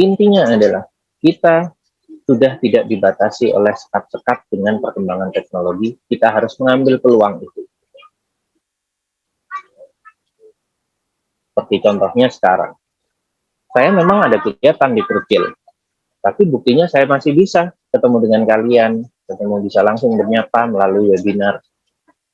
Intinya adalah kita sudah tidak dibatasi oleh sekat-sekat dengan perkembangan teknologi, kita harus mengambil peluang itu. Seperti contohnya sekarang, saya memang ada kegiatan di Krucil, tapi buktinya saya masih bisa ketemu dengan kalian, ketemu bisa langsung bernyapa melalui webinar.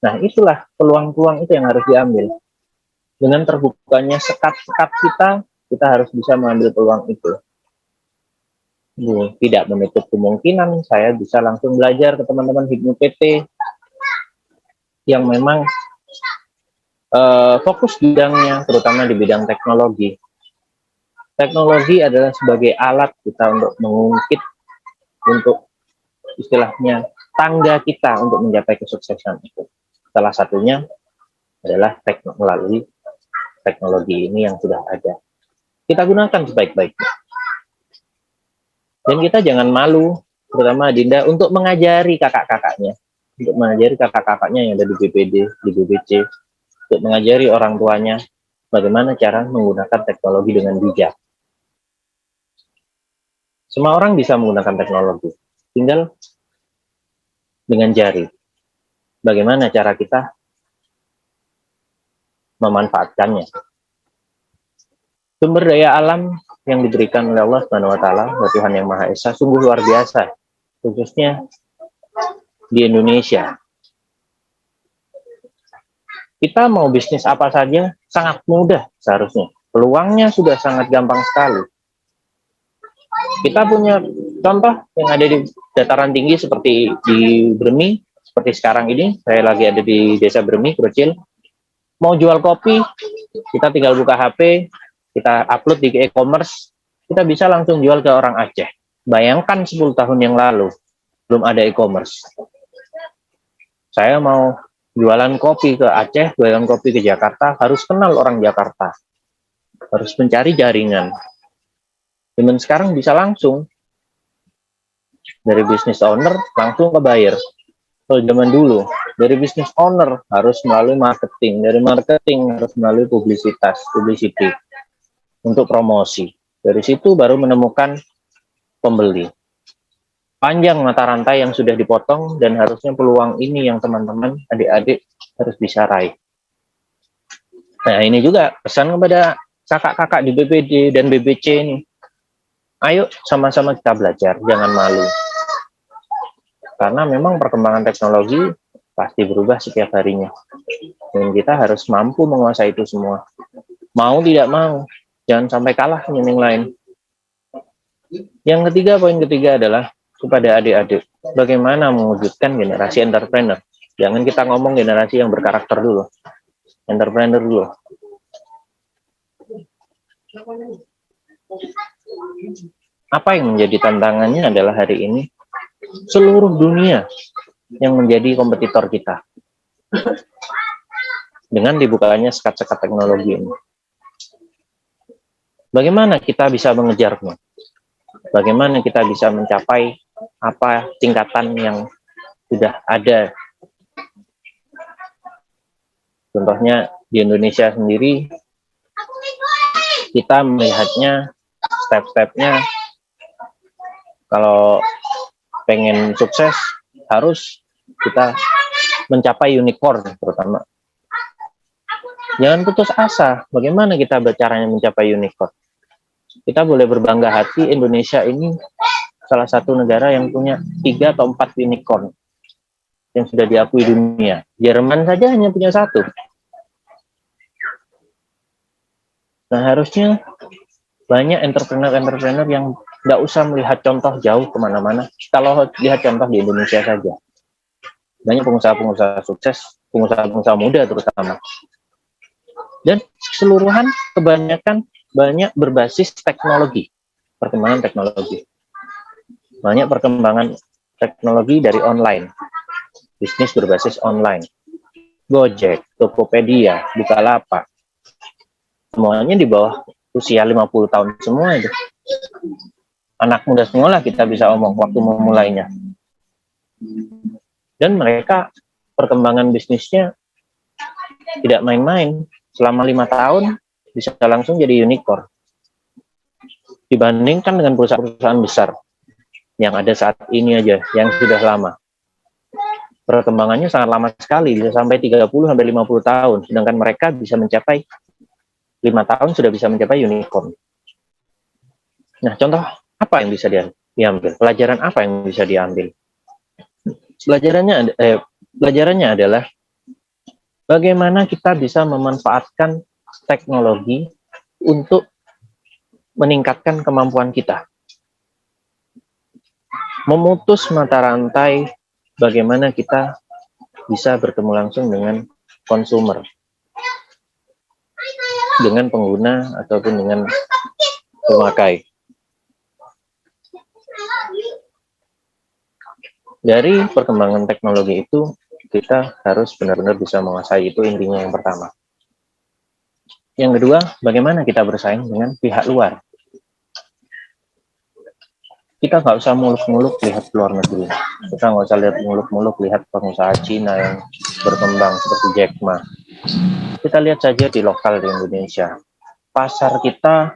Nah, itulah peluang-peluang itu yang harus diambil. Dengan terbukanya sekat-sekat kita harus bisa mengambil peluang itu. Tidak menutup kemungkinan saya bisa langsung belajar ke teman-teman Hipnu PT yang memang fokus bidangnya, terutama di bidang teknologi. Teknologi adalah sebagai alat kita untuk mengungkit, untuk istilahnya tangga kita untuk mencapai kesuksesan itu. Salah satunya adalah melalui teknologi ini yang sudah ada. Kita gunakan sebaik-baiknya. Dan kita jangan malu, terutama Dinda, untuk mengajari kakak-kakaknya. Untuk mengajari kakak-kakaknya yang ada di BPD, di BBC. Untuk mengajari orang tuanya bagaimana cara menggunakan teknologi dengan bijak. Semua orang bisa menggunakan teknologi, tinggal dengan jari. Bagaimana cara kita memanfaatkannya. Sumber daya alam yang diberikan oleh Allah Subhanahu wa taala, Tuhan yang Maha Esa, sungguh luar biasa, khususnya di Indonesia. Kita mau bisnis apa saja sangat mudah seharusnya. Peluangnya sudah sangat gampang sekali. Kita punya contoh yang ada di dataran tinggi seperti di Bermi, seperti sekarang ini, saya lagi ada di Desa Bermi, Krucil. Mau jual kopi, kita tinggal buka HP, kita upload di e-commerce, kita bisa langsung jual ke orang Aceh. Bayangkan 10 tahun yang lalu, belum ada e-commerce. Saya mau jualan kopi ke Aceh, jualan kopi ke Jakarta, harus kenal orang Jakarta. Harus mencari jaringan. Dan sekarang bisa langsung. Dari business owner, langsung ke buyer. Kalau zaman dulu, dari business owner harus melalui marketing, dari marketing harus melalui publicity untuk promosi. Dari situ baru menemukan pembeli. Panjang mata rantai yang sudah dipotong dan harusnya peluang ini yang teman-teman, adik-adik harus bisa raih. Nah, ini juga pesan kepada kakak-kakak di BPD dan BBC ini. Ayo sama-sama kita belajar, jangan malu. Karena memang perkembangan teknologi pasti berubah setiap harinya. Dan kita harus mampu menguasai itu semua. Mau tidak mau, jangan sampai kalah dengan yang lain. Yang ketiga, poin ketiga adalah kepada adik-adik, bagaimana mewujudkan generasi entrepreneur. Jangan kita ngomong generasi yang berkarakter dulu. Entrepreneur dulu. Apa yang menjadi tantangannya adalah hari ini, seluruh dunia yang menjadi kompetitor kita. Dengan dibukanya sekat-sekat teknologi ini. Bagaimana kita bisa mengejarnya? Bagaimana kita bisa mencapai apa tingkatan yang sudah ada? Contohnya di Indonesia sendiri, kita melihatnya step-stepnya, kalau pengen sukses harus kita mencapai unicorn terutama. Jangan putus asa, bagaimana kita caranya mencapai unicorn? Kita boleh berbangga hati, Indonesia ini salah satu negara yang punya 3 atau 4 unicorn yang sudah diakui dunia. Jerman saja hanya punya 1. Nah, harusnya banyak entrepreneur-entrepreneur yang nggak usah melihat contoh jauh kemana-mana. Kalau lihat contoh di Indonesia saja. Banyak pengusaha-pengusaha sukses, pengusaha-pengusaha muda terutama. Dan keseluruhan kebanyakan banyak berbasis teknologi, perkembangan teknologi. Banyak perkembangan teknologi dari online, bisnis berbasis online. Gojek, Tokopedia, Bukalapak, semuanya di bawah usia 50 tahun semua itu. Anak muda semua lah kita bisa omong waktu memulainya. Dan mereka perkembangan bisnisnya tidak main-main. Selama 5 tahun bisa langsung jadi unicorn. dibandingkan dengan perusahaan-perusahaan besar yang ada saat ini aja, yang sudah lama. Perkembangannya sangat lama sekali, bisa sampai 30 sampai 50 tahun, sedangkan mereka bisa mencapai 5 tahun sudah bisa mencapai unicorn. Nah, contoh apa yang bisa diambil? Pelajaran apa yang bisa diambil? Pelajarannya adalah bagaimana kita bisa memanfaatkan teknologi untuk meningkatkan kemampuan kita. Memutus mata rantai bagaimana kita bisa bertemu langsung dengan konsumer, dengan pengguna ataupun dengan pemakai. Dari perkembangan teknologi itu, kita harus benar-benar bisa menguasai, itu intinya yang pertama. Yang kedua, bagaimana kita bersaing dengan pihak luar. Kita nggak usah muluk-muluk lihat luar negeri. Kita nggak usah lihat muluk-muluk lihat pengusaha Cina yang berkembang seperti Jack Ma. Kita lihat saja di lokal di Indonesia. Pasar kita,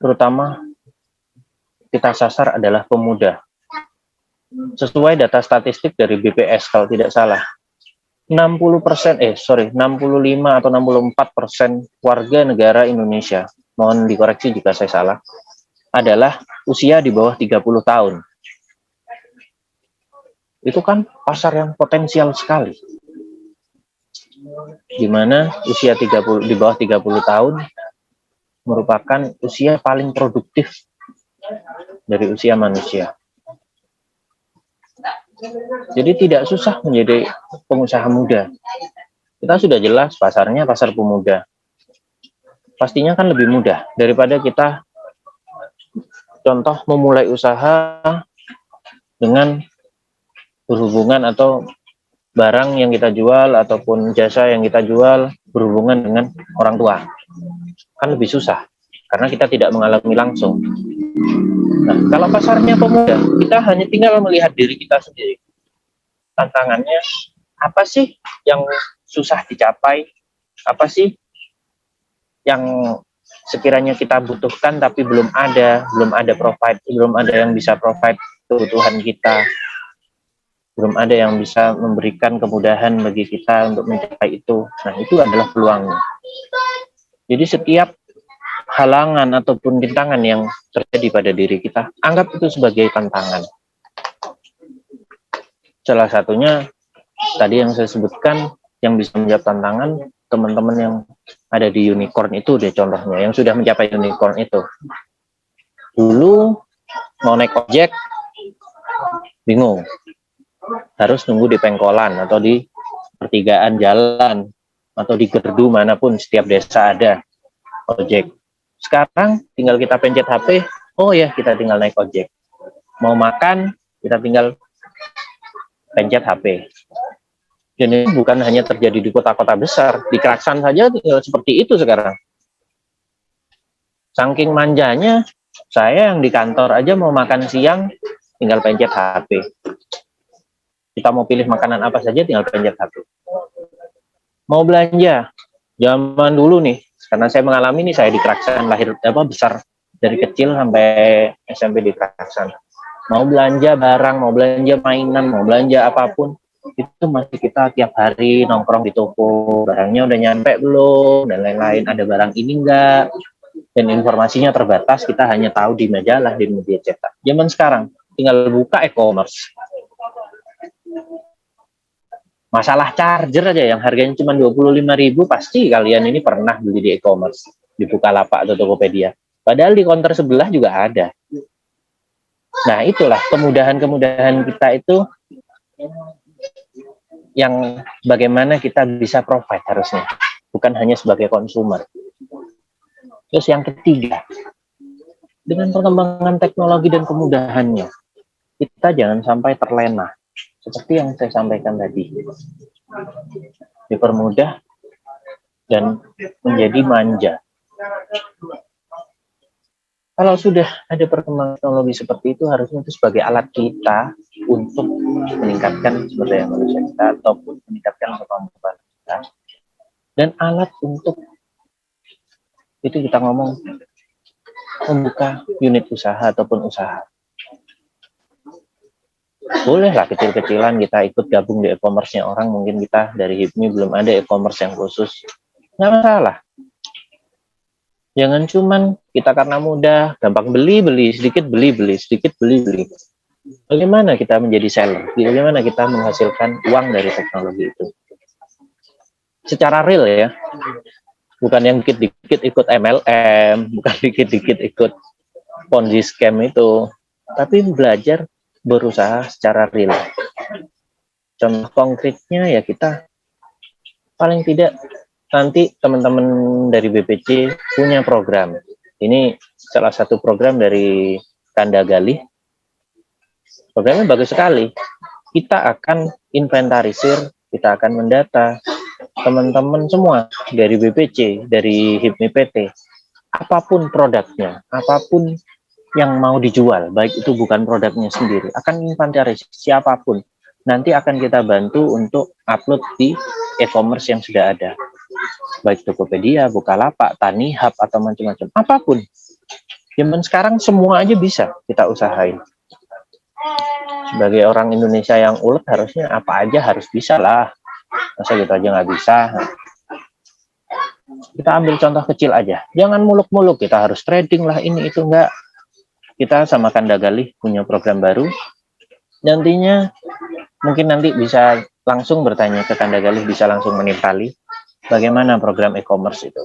terutama kita sasar adalah pemuda. Sesuai data statistik dari BPS kalau tidak salah, 65 atau 64% warga negara Indonesia, mohon dikoreksi jika saya salah, adalah usia di bawah 30 tahun. Itu kan pasar yang potensial sekali. Di mana usia di bawah 30 tahun merupakan usia paling produktif dari usia manusia. Jadi tidak susah menjadi pengusaha muda. Kita sudah jelas pasarnya pasar pemuda. Pastinya kan lebih mudah daripada kita contoh memulai usaha dengan berhubungan atau barang yang kita jual ataupun jasa yang kita jual berhubungan dengan orang tua. Kan lebih susah karena kita tidak mengalami langsung. Nah, kalau pasarnya pemuda, kita hanya tinggal melihat diri kita sendiri. Tantangannya apa sih yang susah dicapai? Apa sih yang sekiranya kita butuhkan tapi belum ada yang bisa provide kebutuhan kita. Belum ada yang bisa memberikan kemudahan bagi kita untuk mencapai itu. Nah, itu adalah peluangnya. Jadi setiap halangan ataupun rintangan yang terjadi pada diri kita, anggap itu sebagai tantangan. Salah satunya tadi yang saya sebutkan, yang bisa menjawab tantangan, teman-teman yang ada di unicorn itu deh contohnya, yang sudah mencapai unicorn itu. Dulu mau naik ojek, bingung. Harus nunggu di pengkolan atau di pertigaan jalan atau di gerdu manapun, setiap desa ada ojek. Sekarang tinggal kita pencet HP, oh ya kita tinggal naik ojek. Mau makan, kita tinggal pencet HP. Dan ini bukan hanya terjadi di kota-kota besar, di Keraksan saja seperti itu sekarang. Saking manjanya, saya yang di kantor aja mau makan siang, tinggal pencet HP. Kita mau pilih makanan apa saja, tinggal pencet HP. Mau belanja, zaman dulu nih, karena saya mengalami nih, saya di Keraksan, besar dari kecil sampai SMP di Keraksan. Mau belanja barang, mau belanja mainan, mau belanja apapun, itu masih kita tiap hari nongkrong di toko, barangnya udah nyampe belum, dan lain-lain, ada barang ini enggak, dan informasinya terbatas, kita hanya tahu di majalah, di media cetak. Zaman sekarang, tinggal buka e-commerce. Masalah charger aja yang harganya cuma 25.000, pasti kalian ini pernah beli di e-commerce, di Bukalapak atau Tokopedia. Padahal di counter sebelah juga ada. Nah, itulah kemudahan-kemudahan kita itu yang bagaimana kita bisa provide harusnya, bukan hanya sebagai konsumer. Terus yang ketiga, dengan perkembangan teknologi dan kemudahannya, kita jangan sampai terlena. Seperti yang saya sampaikan tadi, dipermudah dan menjadi manja. Kalau sudah ada perkembangan teknologi seperti itu, harusnya itu sebagai alat kita untuk meningkatkan sumber daya manusia kita ataupun meningkatkan kemampuan kita. Dan alat untuk itu kita ngomong membuka unit usaha ataupun usaha. Bolehlah kecil-kecilan kita ikut gabung di e-commerce-nya orang, mungkin kita dari HIPMI belum ada e-commerce yang khusus, nggak masalah. Jangan cuman kita karena mudah, gampang beli-beli, sedikit beli-beli, sedikit beli-beli. Bagaimana kita menjadi seller? Bagaimana kita menghasilkan uang dari teknologi itu? Secara real ya, bukan yang dikit-dikit ikut MLM, bukan dikit-dikit ikut Ponzi scam itu, tapi belajar berusaha secara real. Contoh konkretnya ya kita paling tidak nanti teman-teman dari BPC punya program. Ini salah satu program dari Kanda Galih. Programnya bagus sekali. Kita akan inventarisir, kita akan mendata teman-teman semua dari BPC, dari HIPMI PT, apapun produknya, apapun yang mau dijual, baik itu bukan produknya sendiri, akan inventarisir siapapun. Nanti akan kita bantu untuk upload di e-commerce yang sudah ada, baik Tokopedia, Bukalapak, Tanihub, atau macam-macam, apapun. Zaman sekarang semua aja bisa kita usahain. Sebagai orang Indonesia yang ulet, harusnya apa aja harus bisa lah. Masa gitu aja nggak bisa? Kita ambil contoh kecil aja. Jangan muluk-muluk, kita harus trading lah, ini itu enggak. Kita sama Kanda Galih punya program baru. Nantinya mungkin nanti bisa langsung bertanya ke Kanda Galih, bisa langsung menimpali bagaimana program e-commerce itu.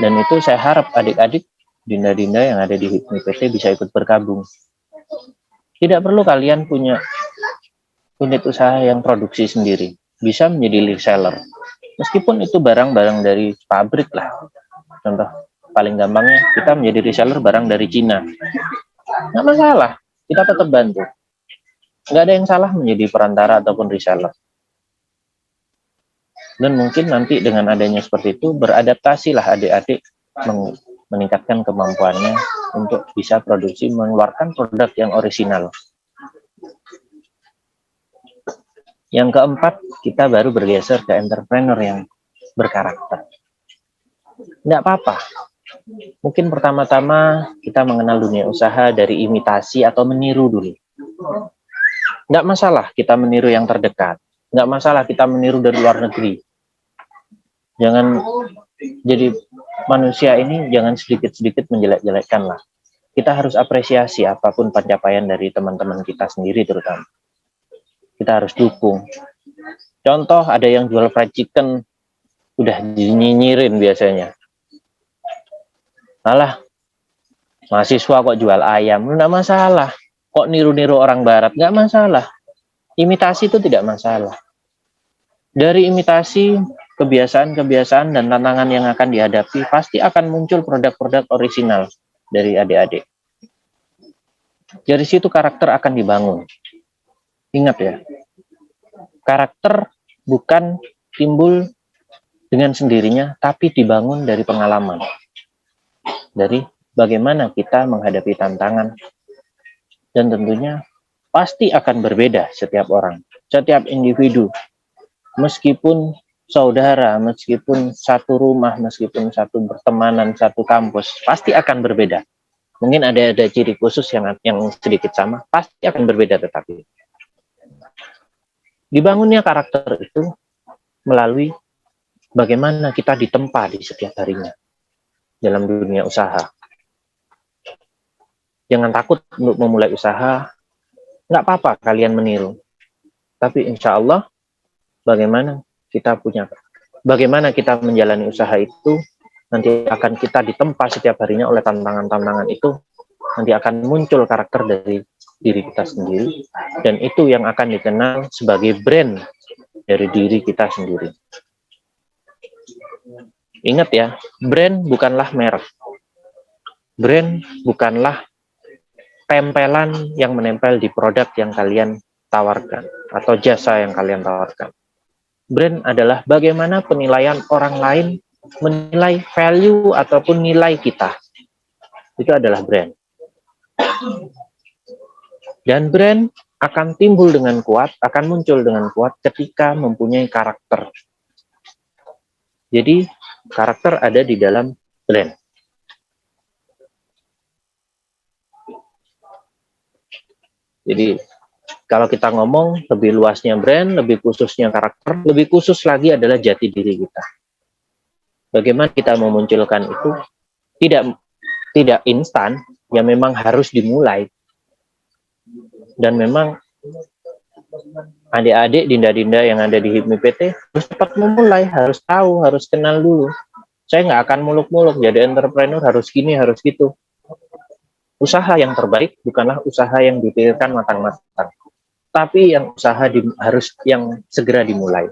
Dan itu saya harap adik-adik, dinda-dinda yang ada di HIPMI PT bisa ikut bergabung. Tidak perlu kalian punya unit usaha yang produksi sendiri. Bisa menjadi reseller. Meskipun itu barang-barang dari pabrik lah. Contoh paling gampangnya, kita menjadi reseller barang dari Cina. Nggak masalah, kita tetap bantu. Nggak ada yang salah menjadi perantara ataupun reseller. Dan mungkin nanti dengan adanya seperti itu, beradaptasilah adik-adik meningkatkan kemampuannya untuk bisa produksi, mengeluarkan produk yang orisinal. Yang keempat, kita baru bergeser ke entrepreneur yang berkarakter. Nggak apa-apa. Mungkin pertama-tama kita mengenal dunia usaha dari imitasi atau meniru dulu. Nggak masalah kita meniru yang terdekat. Nggak masalah kita meniru dari luar negeri. Jangan jadi manusia ini, jangan sedikit-sedikit menjelek-jelekkan lah. Kita harus apresiasi apapun pencapaian dari teman-teman kita sendiri terutama. Kita harus dukung. Contoh ada yang jual fried chicken, udah dinyinyirin biasanya. Alah, mahasiswa kok jual ayam, nggak masalah. Kok niru-niru orang barat, nggak masalah. Imitasi itu tidak masalah. Dari imitasi, kebiasaan-kebiasaan dan tantangan yang akan dihadapi, pasti akan muncul produk-produk orisinal dari adik-adik. Dari situ karakter akan dibangun. Ingat ya, karakter bukan timbul dengan sendirinya, tapi dibangun dari pengalaman. Dari bagaimana kita menghadapi tantangan. Dan tentunya pasti akan berbeda setiap orang, setiap individu. Meskipun saudara, meskipun satu rumah, meskipun satu pertemanan, satu kampus, pasti akan berbeda. Mungkin ada ciri khusus yang sedikit sama, pasti akan berbeda tetapi. Dibangunnya karakter itu melalui bagaimana kita ditempa di setiap harinya dalam dunia usaha. Jangan takut untuk memulai usaha, nggak apa-apa kalian meniru. Tapi insya Allah, bagaimana kita menjalani usaha itu, nanti akan kita ditempa setiap harinya oleh tantangan-tantangan itu, nanti akan muncul karakter dari diri kita sendiri, dan itu yang akan dikenal sebagai brand dari diri kita sendiri. Ingat ya, brand bukanlah merek. Brand bukanlah tempelan yang menempel di produk yang kalian tawarkan atau jasa yang kalian tawarkan. Brand adalah bagaimana penilaian orang lain menilai value ataupun nilai kita. Itu adalah brand. Dan brand akan timbul dengan kuat, akan muncul dengan kuat ketika mempunyai karakter. Jadi karakter ada di dalam brand. Jadi kalau kita ngomong lebih luasnya brand, lebih khususnya karakter, lebih khusus lagi adalah jati diri kita. Bagaimana kita memunculkan itu tidak tidak instan, ya memang harus dimulai. Dan memang adik-adik, dinda-dinda yang ada di HIPMI PT harus cepat memulai, harus tahu, harus kenal dulu. Saya nggak akan muluk-muluk jadi entrepreneur harus gini, harus gitu. Usaha yang terbaik bukanlah usaha yang dipikirkan matang-matang, tapi yang usaha harus yang segera dimulai.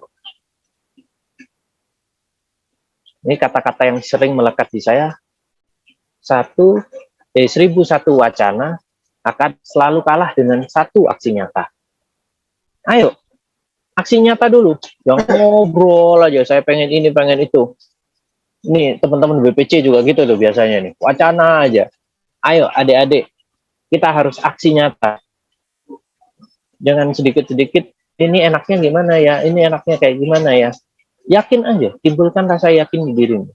Ini kata-kata yang sering melekat di saya. 1001 wacana akan selalu kalah dengan 1 aksi nyata. Ayo, aksi nyata dulu. Jangan ngobrol aja, saya pengen ini, pengen itu. Ini teman-teman BPC juga gitu tuh biasanya nih. Wacana aja. Ayo adik-adik, kita harus aksi nyata. Jangan sedikit-sedikit, ini enaknya gimana ya, ini enaknya kayak gimana ya. Yakin aja, timbulkan rasa yakin di dirimu.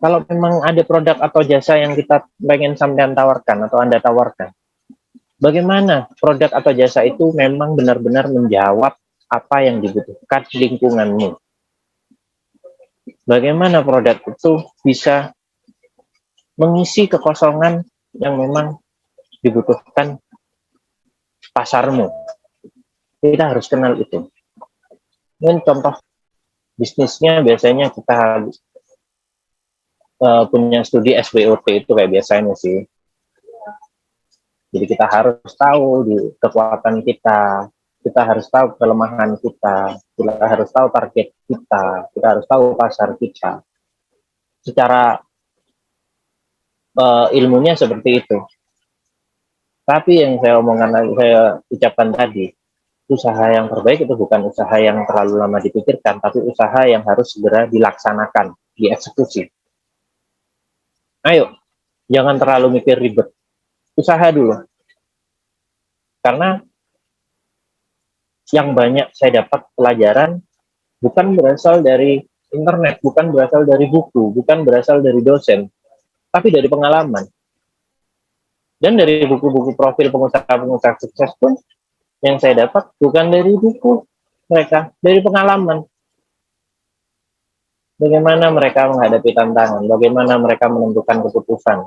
Kalau memang ada produk atau jasa yang kita pengen sampean tawarkan atau Anda tawarkan, bagaimana produk atau jasa itu memang benar-benar menjawab apa yang dibutuhkan lingkunganmu. Bagaimana produk itu bisa mengisi kekosongan yang memang dibutuhkan pasarmu. Kita harus kenal itu. Ini contoh bisnisnya biasanya kita punya studi SWOT itu kayak biasanya sih. Jadi kita harus tahu di kekuatan kita harus tahu kelemahan kita harus tahu target kita harus tahu pasar kita. Secara ilmunya seperti itu. Tapi yang saya ucapkan tadi, usaha yang terbaik itu bukan usaha yang terlalu lama dipikirkan, tapi usaha yang harus segera dilaksanakan, dieksekusi. Ayo, jangan terlalu mikir ribet. Usaha dulu. Karena yang banyak saya dapat pelajaran bukan berasal dari internet, bukan berasal dari buku, bukan berasal dari dosen, tapi dari pengalaman. Dan dari buku-buku profil pengusaha-pengusaha sukses pun yang saya dapat bukan dari buku mereka, dari pengalaman. Bagaimana mereka menghadapi tantangan, bagaimana mereka menentukan keputusan,